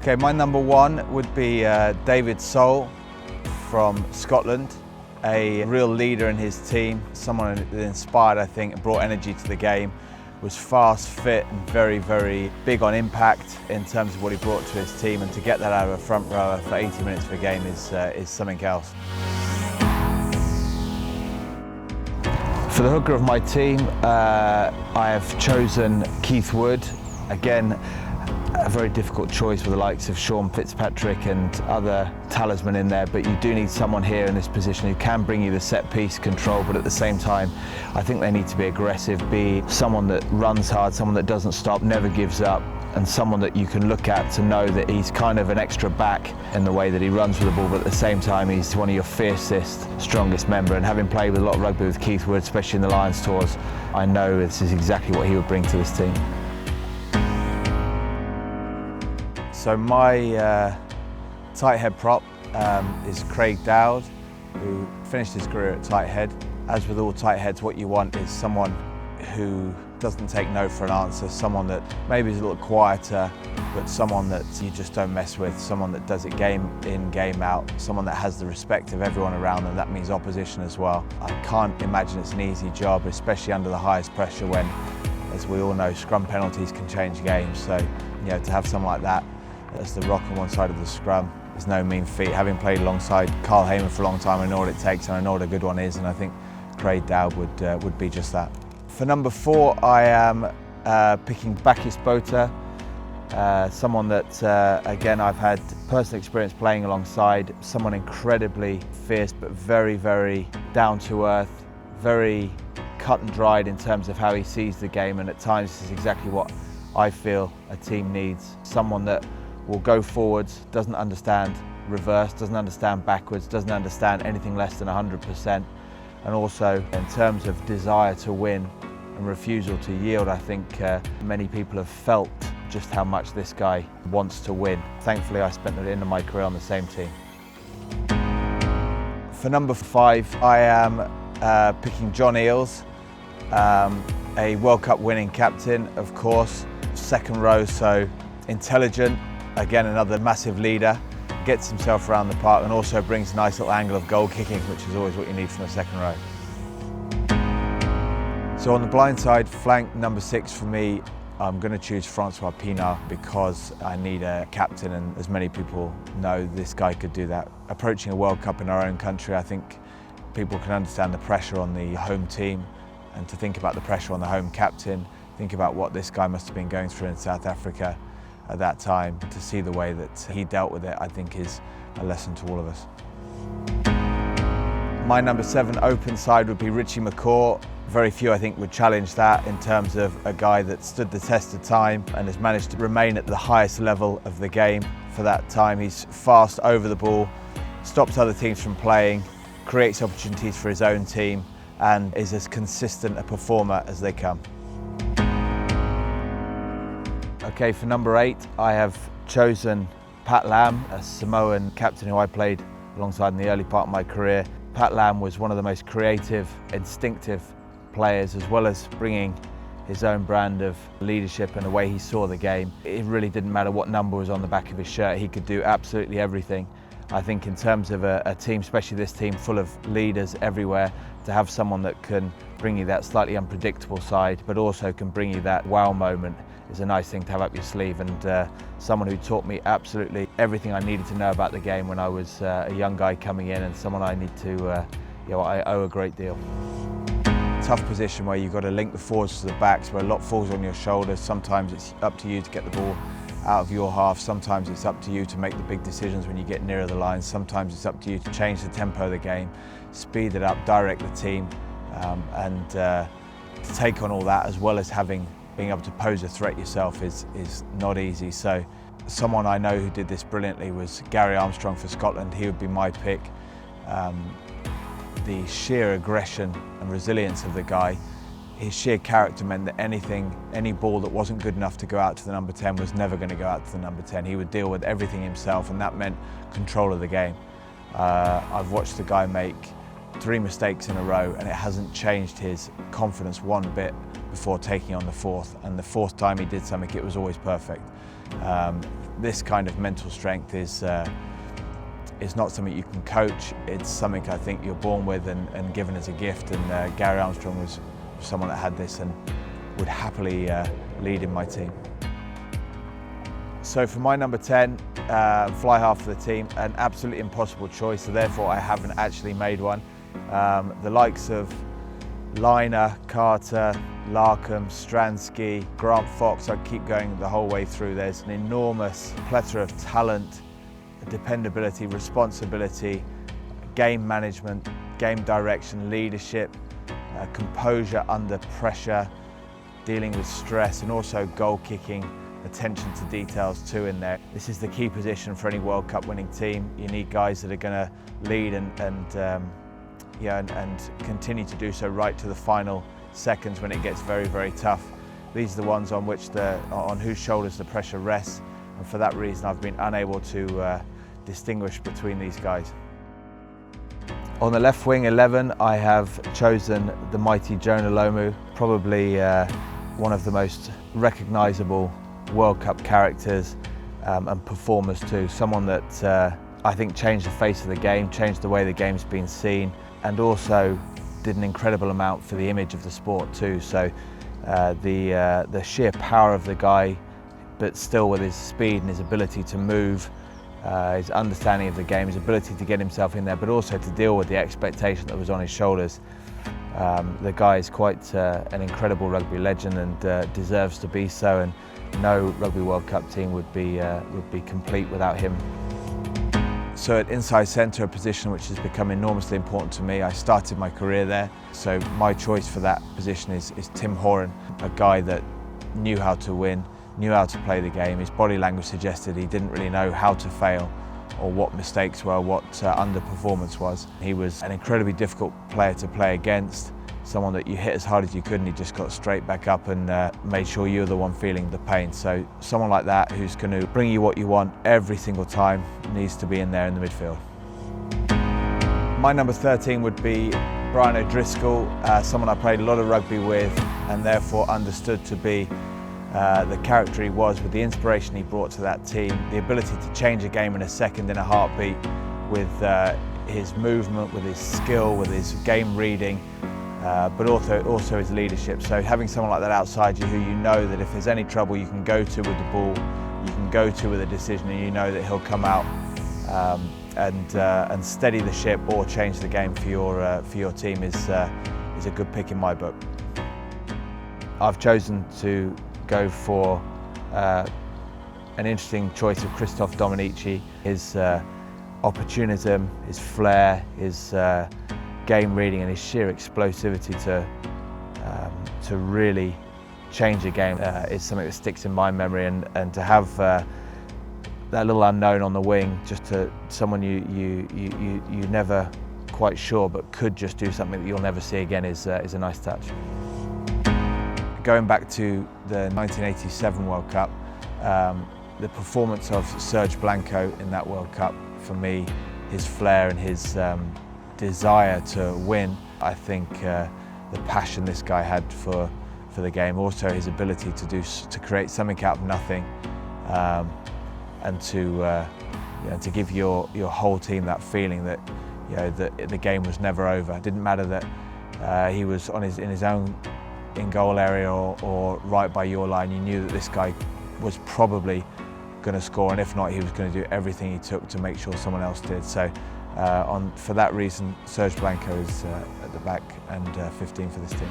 Okay, my number one would be David Soul from Scotland, a real leader in his team, someone that inspired, I think, and brought energy to the game, was fast, fit and very, very big on impact in terms of what he brought to his team, and to get that out of a front rower for 80 minutes of a game is something else. For the hooker of my team, I have chosen Keith Wood. Again, a very difficult choice with the likes of Sean Fitzpatrick and other talisman in there, but you do need someone here in this position who can bring you the set piece control, but at the same time I think they need to be aggressive, be someone that runs hard, someone that doesn't stop, never gives up, and someone that you can look at to know that he's kind of an extra back in the way that he runs with the ball, but at the same time he's one of your fiercest, strongest member. And having played with a lot of rugby with Keith Wood, especially in the Lions tours, I know this is exactly what he would bring to this team. So my Tighthead prop is Craig Dowd, who finished his career at Tighthead. As with all Tightheads, what you want is someone who doesn't take no for an answer, someone that maybe is a little quieter, but someone that you just don't mess with, someone that does it game in, game out, someone that has the respect of everyone around them. That means opposition as well. I can't imagine it's an easy job, especially under the highest pressure when, as we all know, scrum penalties can change games. So, you know, to have someone like that as the rock on one side of the scrum is no mean feat. Having played alongside Carl Heyman for a long time, I know what it takes and I know what a good one is, and I think Craig Dowd would be just that. For number 4, I am picking Bakis Bota, someone that, again, I've had personal experience playing alongside, someone incredibly fierce but very, very down to earth, very cut and dried in terms of how he sees the game, and at times this is exactly what I feel a team needs. Someone that will go forwards, doesn't understand reverse, doesn't understand backwards, doesn't understand anything less than 100%. And also in terms of desire to win and refusal to yield, I think many people have felt just how much this guy wants to win. Thankfully, I spent the end of my career on the same team. For number 5, I am picking John Eales, a World Cup winning captain, of course, second row, so intelligent, again another massive leader, gets himself around the park and also brings a nice little angle of goal kicking, which is always what you need from a second row. So on the blind side, flank number 6 for me, I'm going to choose Francois Pienaar because I need a captain, and as many people know, this guy could do that. Approaching a World Cup in our own country, I think people can understand the pressure on the home team, and to think about the pressure on the home captain, think about what this guy must have been going through in South Africa at that time. To see the way that he dealt with it, I think is a lesson to all of us. My number 7 open side would be Richie McCaw. Very few, I think, would challenge that in terms of a guy that stood the test of time and has managed to remain at the highest level of the game for that time. He's fast over the ball, stops other teams from playing, creates opportunities for his own team, and is as consistent a performer as they come. Okay, for number 8, I have chosen Pat Lam, a Samoan captain who I played alongside in the early part of my career. Pat Lam was one of the most creative, instinctive players, as well as bringing his own brand of leadership and the way he saw the game. It really didn't matter what number was on the back of his shirt, he could do absolutely everything. I think in terms of a team, especially this team full of leaders everywhere, to have someone that can bring you that slightly unpredictable side, but also can bring you that wow moment is a nice thing to have up your sleeve, and someone who taught me absolutely everything I needed to know about the game when I was a young guy coming in, and someone I need to, I owe a great deal. Tough position where you've got to link the forwards to the backs, where a lot falls on your shoulders. Sometimes it's up to you to get the ball out of your half. Sometimes it's up to you to make the big decisions when you get nearer the line. Sometimes it's up to you to change the tempo of the game, speed it up, direct the team, and to take on all that, as well as being able to pose a threat yourself is not easy. So someone I know who did this brilliantly was Gary Armstrong for Scotland. He would be my pick. The sheer aggression and resilience of the guy, his sheer character meant that any ball that wasn't good enough to go out to the number 10 was never going to go out to the number 10. He would deal with everything himself, and that meant control of the game. I've watched the guy make 3 mistakes in a row, and it hasn't changed his confidence one bit before taking on the 4th. And the 4th time he did something, it was always perfect. This kind of mental strength is not something you can coach. It's something I think you're born with and given as a gift, and Gary Armstrong was someone that had this and would happily lead in my team. So for my number 10, fly half for the team, an absolutely impossible choice, so therefore I haven't actually made one. The likes of Liner, Carter, Larkham, Stransky, Grant Fox, I keep going the whole way through. There's an enormous plethora of talent, dependability, responsibility, game management, game direction, leadership, composure under pressure, dealing with stress, and also goal kicking, attention to details too in there. This is the key position for any World Cup winning team. You need guys that are going to lead and continue to do so right to the final seconds when it gets very, very tough. These are the ones on whose shoulders the pressure rests, and for that reason I've been unable to distinguish between these guys. On the left wing 11, I have chosen the mighty Jonah Lomu, probably one of the most recognisable World Cup characters and performers too. Someone that I think changed the face of the game, changed the way the game's been seen, and also did an incredible amount for the image of the sport too. So the sheer power of the guy, but still with his speed and his ability to move, his understanding of the game, his ability to get himself in there, but also to deal with the expectation that was on his shoulders. The guy is quite an incredible rugby legend and deserves to be so, and no Rugby World Cup team would be complete without him. So at inside centre, a position which has become enormously important to me. I started my career there, so my choice for that position is Tim Horan, a guy that knew how to win, knew how to play the game. His body language suggested he didn't really know how to fail or what mistakes were, what underperformance was. He was an incredibly difficult player to play against, someone that you hit as hard as you could and he just got straight back up and made sure you were the one feeling the pain. So someone like that who's going to bring you what you want every single time needs to be in there in the midfield. My number 13 would be Brian O'Driscoll, someone I played a lot of rugby with and therefore understood to be the character he was, with the inspiration he brought to that team, the ability to change a game in a second in a heartbeat with his movement, with his skill, with his game reading, but also his leadership. So having someone like that outside you who you know that if there's any trouble you can go to with the ball, you can go to with a decision, and you know that he'll come out and steady the ship or change the game for your team is a good pick in my book. I've chosen to go for an interesting choice of Christophe Dominici. His opportunism, his flair, his game reading and his sheer explosivity to really change a game is something that sticks in my memory, and to have that little unknown on the wing, just to someone you never quite sure but could just do something that you'll never see again is a nice touch. Going back to the 1987 World Cup, the performance of Serge Blanco in that World Cup, for me, his flair and his desire to win, I think the passion this guy had for the game, also his ability to create something out of nothing, and to give your whole team that feeling that that the game was never over. It didn't matter that he was in his own in-goal area or right by your line. You knew that this guy was probably going to score, and if not, he was going to do everything he took to make sure someone else did. So for that reason, Serge Blanco is at the back, and 15 for this team.